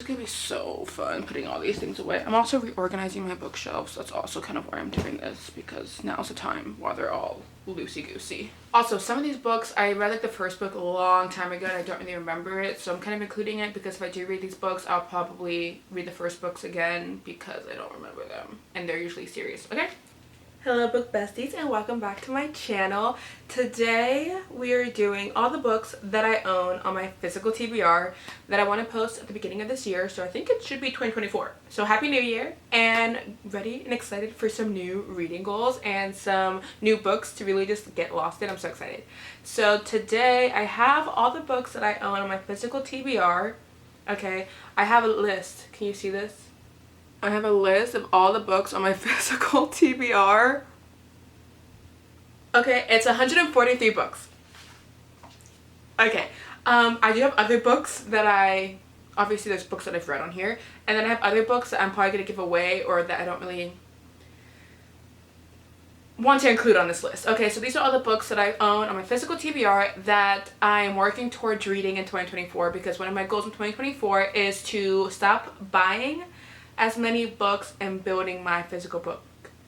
It's gonna be so fun putting all these things away. I'm also reorganizing my bookshelves. That's also kind of why I'm doing this, because now's the time while they're all loosey-goosey. Also, some of these books, I read like the first book a long time ago and I don't really remember it, so I'm kind of including it because if I do read these books, I'll probably read the first books again because I don't remember them and they're usually serious. Okay? Hello book besties and welcome back to my channel. Today we are doing all the books that I own on my physical TBR that I want to post at the beginning of this year, so I think it should be 2024. So happy new year, and ready and excited for some new reading goals and some new books to really just get lost in. I'm so excited. So today I have all the books that I own on my physical TBR. Okay, I have a list. Can you see this? I have a list of all the books on my physical TBR. Okay, it's 143 books. Okay, I do have other books that obviously there's books that I've read on here, and then I have other books that I'm probably going to give away or that I don't really want to include on this list. Okay, so these are all the books that I own on my physical TBR that I'm working towards reading in 2024, because one of my goals in 2024 is to stop buying as many books and building my physical book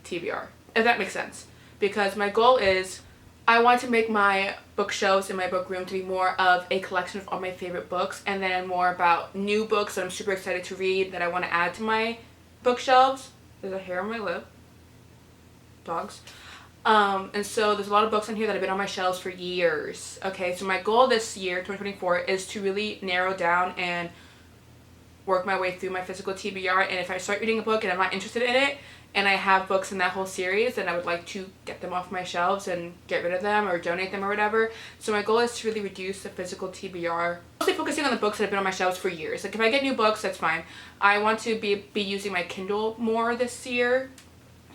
TBR, if that makes sense. Because my goal is I want to make my bookshelves in my book room to be more of a collection of all my favorite books, and then more about new books that I'm super excited to read that I want to add to my bookshelves. There's a hair on my lip. Dogs. And so there's a lot of books on here that have been on my shelves for years. Okay, so my goal this year, 2024, is to really narrow down and work my way through my physical TBR, and if I start reading a book and I'm not interested in it and I have books in that whole series, then I would like to get them off my shelves and get rid of them or donate them or whatever. So my goal is to really reduce the physical TBR, mostly focusing on the books that have been on my shelves for years. Like if I get new books, that's fine. I want to be using my Kindle more this year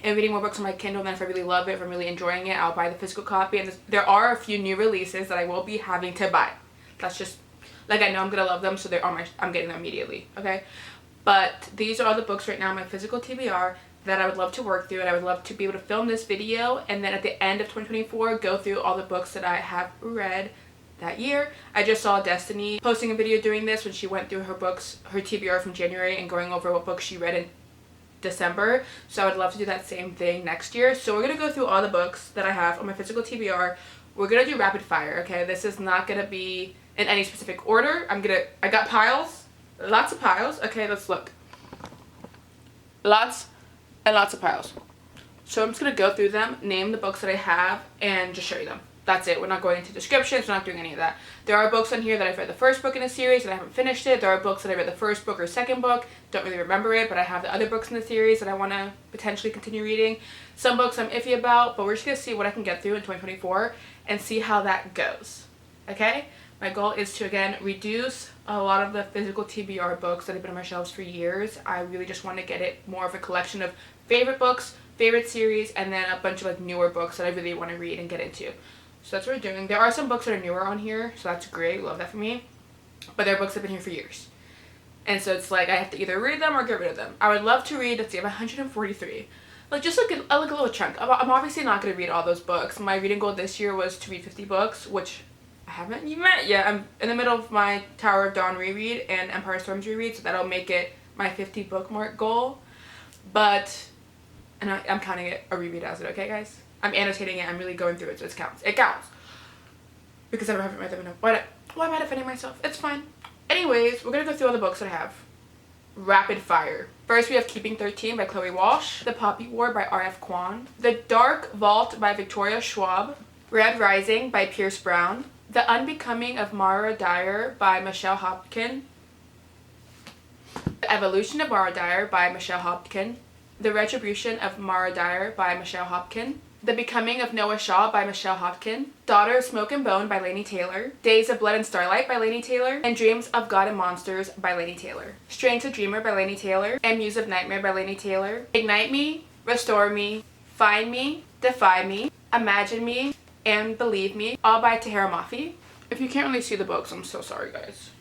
and reading more books on my Kindle. And then if I really love it, if I'm really enjoying it, I'll buy the physical copy. And there are a few new releases that I will be having to buy. That's just, like, I know I'm gonna love them, so I'm getting them immediately, okay? But these are all the books right now on my physical TBR that I would love to work through, and I would love to be able to film this video and then at the end of 2024 go through all the books that I have read that year. I just saw Destiny posting a video doing this when she went through her books, her TBR from January, and going over what books she read in December. So I would love to do that same thing next year. So we're gonna go through all the books that I have on my physical TBR. We're gonna do rapid fire, okay? This is not gonna be in any specific order. I got piles, lots of piles. Okay, let's look. Lots and lots of piles. So I'm just gonna go through them, name the books that I have, and just show you them. That's it. We're not going into descriptions, we're not doing any of that. There are books on here that I've read the first book in a series and I haven't finished it. There are books that I read the first book or second book, don't really remember it, but I have the other books in the series that I want to potentially continue reading. Some books I'm iffy about, but we're just gonna see what I can get through in 2024 and see how that goes. Okay? My goal is to, again, reduce a lot of the physical TBR books that have been on my shelves for years. I really just want to get it more of a collection of favorite books, favorite series, and then a bunch of like newer books that I really want to read and get into. So that's what we're doing. There are some books that are newer on here, so that's great. Love that for me. But there are books that have been here for years. And so it's like I have to either read them or get rid of them. I would love to read, let's see, I have 143. Like just like a little chunk. I'm obviously not going to read all those books. My reading goal this year was to read 50 books, which I haven't even met yet. I'm in the middle of my Tower of Dawn reread and Empire Storms reread, so that'll make it my 50 bookmark goal. But, and I'm counting it a reread as it, okay guys? I'm annotating it, I'm really going through it, so it counts. It counts. Because I haven't read them enough. Why am I defending myself? It's fine. Anyways, we're gonna go through all the books that I have. Rapid fire. First we have Keeping 13 by Chloe Walsh, The Poppy War by R.F. Kwan, The Dark Vault by Victoria Schwab, Red Rising by Pierce Brown, The Unbecoming of Mara Dyer by Michelle Hopkin, The Evolution of Mara Dyer by Michelle Hopkin, The Retribution of Mara Dyer by Michelle Hopkin, The Becoming of Noah Shaw by Michelle Hopkin, Daughter of Smoke and Bone by Laini Taylor, Days of Blood and Starlight by Laini Taylor, and Dreams of God and Monsters by Laini Taylor, Strange the Dreamer by Laini Taylor, and Muse of Nightmare by Laini Taylor, Ignite Me, Restore Me, Find Me, Defy Me, Imagine Me, and Believe Me, all by Tahira Mafi. If you can't really see the books, I'm so sorry guys.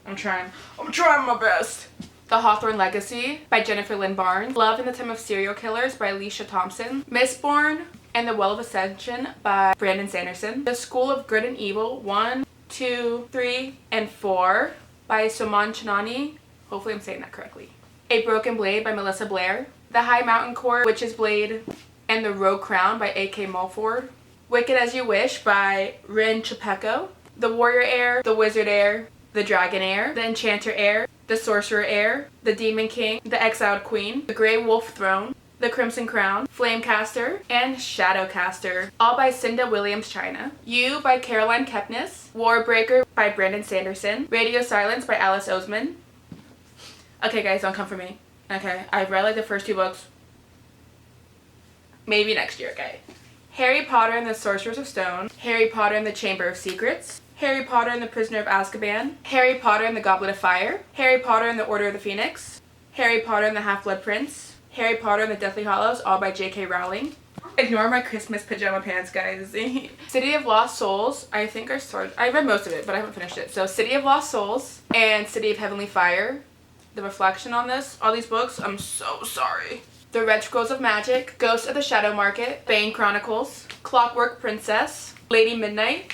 I'm trying my best. The Hawthorne Legacy by Jennifer Lynn Barnes, Love in the Time of Serial Killers by Alicia Thompson, Mistborn and the Well of Ascension by Brandon Sanderson, The School of Good and Evil 1, 2, 3, and 4 by Soman Chinani. Hopefully I'm saying that correctly. A Broken Blade by Melissa Blair. The High Mountain Court, Witch's Blade, and The Rogue Crown by A.K. Mulford. Wicked As You Wish by Rin Chapeko. The Warrior Heir, The Wizard Heir, The Dragon Heir, The Enchanter Heir, The Sorcerer Heir, The Demon King, The Exiled Queen, The Grey Wolf Throne, The Crimson Crown, Flamecaster, and Shadowcaster, all by Cinda Williams China. You by Caroline Kepnes. Warbreaker by Brandon Sanderson. Radio Silence by Alice Oseman. Okay guys, don't come for me. Okay, I've read like the first 2 books. Maybe next year, okay. Harry Potter and the Sorcerer's Stone. Harry Potter and the Chamber of Secrets. Harry Potter and the Prisoner of Azkaban. Harry Potter and the Goblet of Fire. Harry Potter and the Order of the Phoenix. Harry Potter and the Half-Blood Prince. Harry Potter and the Deathly Hallows, all by J.K. Rowling. Ignore my Christmas pajama pants, guys. City of Lost Souls, I think I read most of it, but I haven't finished it. So City of Lost Souls and City of Heavenly Fire. The reflection on all these books, I'm so sorry. The Red Scrolls of Magic, Ghost of the Shadow Market, Bane Chronicles, Clockwork Princess, Lady Midnight,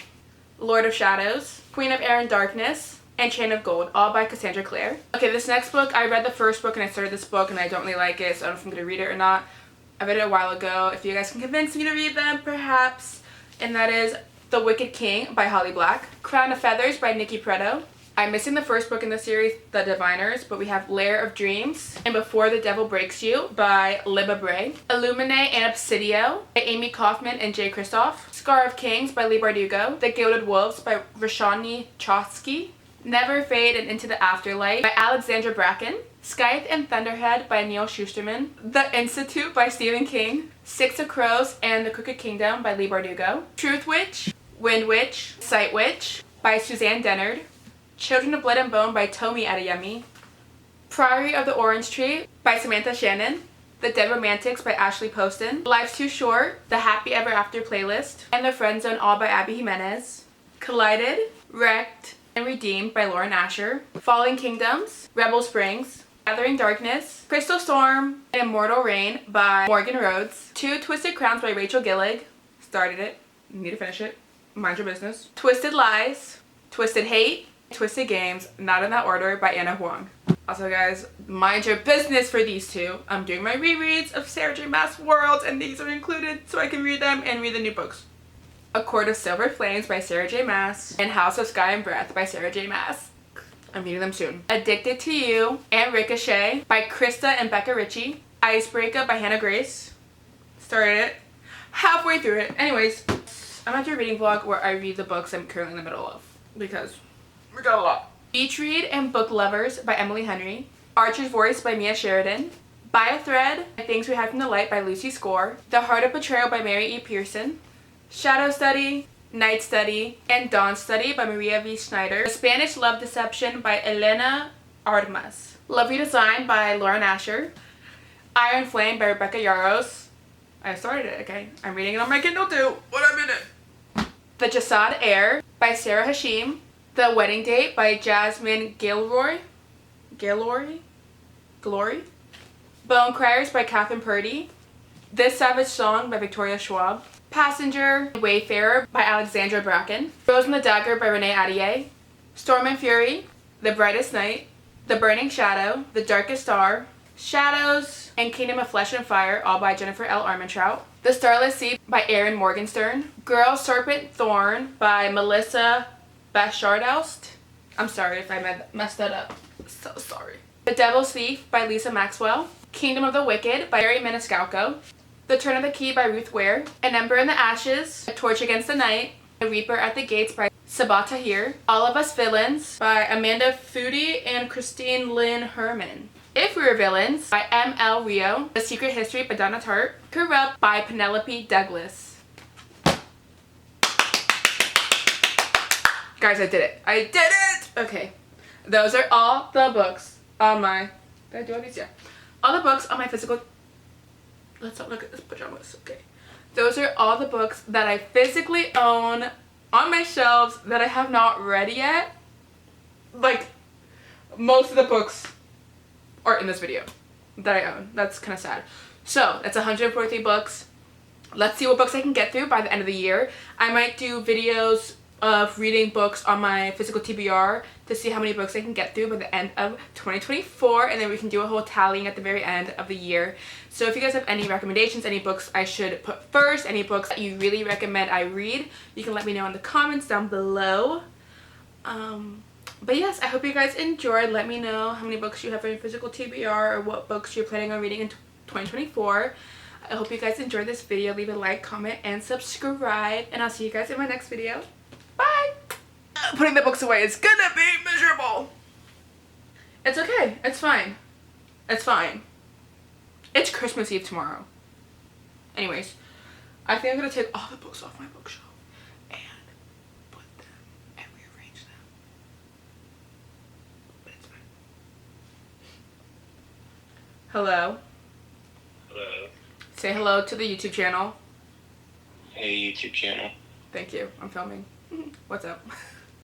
Lord of Shadows, Queen of Air and Darkness, and Chain of Gold, all by Cassandra Clare. Okay, this next book, I read the first book and I started this book and I don't really like it, so I don't know if I'm going to read it or not. I read it a while ago. If you guys can convince me to read them, perhaps. And that is The Wicked King by Holly Black, Crown of Feathers by Nikki Preto. I'm missing the first book in the series, The Diviners, but we have Lair of Dreams and Before the Devil Breaks You by Libba Bray. Illumine and Obsidio by Amy Kaufman and Jay Kristoff. Scar of Kings by Lee Bardugo. The Gilded Wolves by Rashani Chosky. Never Fade and Into the Afterlife by Alexandra Bracken. Scythe and Thunderhead by Neil Shusterman. The Institute by Stephen King. Six of Crows and The Crooked Kingdom by Lee Bardugo. Truth Witch, Wind Witch, Sight Witch by Suzanne Dennard. Children of Blood and Bone by Tomi Adeyemi. Priory of the Orange Tree by Samantha Shannon. The Dead Romantics by Ashley Poston. Life's Too Short, The Happy Ever After Playlist, and The Friend Zone, all by Abby Jimenez. Collided, Wrecked, and Redeemed by Lauren Asher. Falling Kingdoms, Rebel Springs, Gathering Darkness, Crystal Storm, and Immortal Rain by Morgan Rhodes. Two Twisted Crowns by Rachel Gillig. Started it. You need to finish it. Mind your business. Twisted Lies, Twisted Hate, Twisted Games, not in that order, by Anna Huang. Also guys, mind your business for these two. I'm doing my rereads of Sarah J Maas Worlds and these are included so I can read them and read the new books. A Court of Silver Flames by Sarah J Maas and House of Sky and Breath by Sarah J Maas. I'm reading them soon. Addicted to You and Ricochet by Krista and Becca Ritchie. Icebreaker by Hannah Grace. Started it. Halfway through it. Anyways, I'm at your reading vlog where I read the books I'm currently in the middle of because we got a lot. Beach Read and Book Lovers by Emily Henry. Archer's Voice by Mia Sheridan. By a Thread, Things We Hide from the Light by Lucy Score. The Heart of Betrayal by Mary E. Pearson. Shadow Study, Night Study, and Dawn Study by Maria V. Schneider. The Spanish Love Deception by Elena Artemas. Love Redesign by Lauren Asher. Iron Flame by Rebecca Yaros. I started it, okay? I'm reading it on my Kindle too, but I'm in it. The Jasad Heir by Sarah Hashim. The Wedding Date by Jasmine Glory. Bone Criers by Catherine Purdy. This Savage Song by Victoria Schwab. Passenger, Wayfarer by Alexandra Bracken. Rose and the Dagger by Renee Adier. Storm and Fury, The Brightest Night, The Burning Shadow, The Darkest Star, Shadows, and Kingdom of Flesh and Fire, all by Jennifer L. Armentrout. The Starless Sea by Erin Morgenstern. Girl, Serpent, Thorn by Melissa Bachardoust. I'm sorry if I messed that up. So sorry. The Devil's Thief by Lisa Maxwell. Kingdom of the Wicked by Barry Maniscalco. The Turn of the Key by Ruth Ware. An Ember in the Ashes, A Torch Against the Night, A Reaper at the Gates by Sabah Tahir. All of Us Villains by Amanda Foody and Christine Lynn Herman. If We Were Villains by M.L. Rio. The Secret History by Donna Tartt. Corrupt by Penelope Douglas. Guys, I did it. I did it! Okay. Those are all the books on my... Did I do all these? Yeah. All the books on my physical... Let's not look at this pajamas. Okay. Those are all the books that I physically own on my shelves that I have not read yet. Like, most of the books are in this video that I own. That's kind of sad. So, that's 143 books. Let's see what books I can get through by the end of the year. I might do videos of reading books on my physical TBR to see how many books I can get through by the end of 2024, and then we can do a whole tallying at the very end of the year. So if you guys have any recommendations, any books I should put first, any books that you really recommend I read, you can let me know in the comments down below. But yes, I hope you guys enjoyed. Let me know how many books you have in your physical TBR or what books you're planning on reading in 2024. I hope you guys enjoyed this video. Leave a like, comment, and subscribe. And I'll see you guys in my next video. Bye! Putting the books away is gonna be miserable. It's okay. It's fine. It's fine. It's Christmas Eve tomorrow. Anyways, I think I'm gonna take all the books off my bookshelf and put them and rearrange them. But it's fine. Hello. Hello. Say hello to the YouTube channel. Hey, YouTube channel. Thank you. I'm filming. What's up?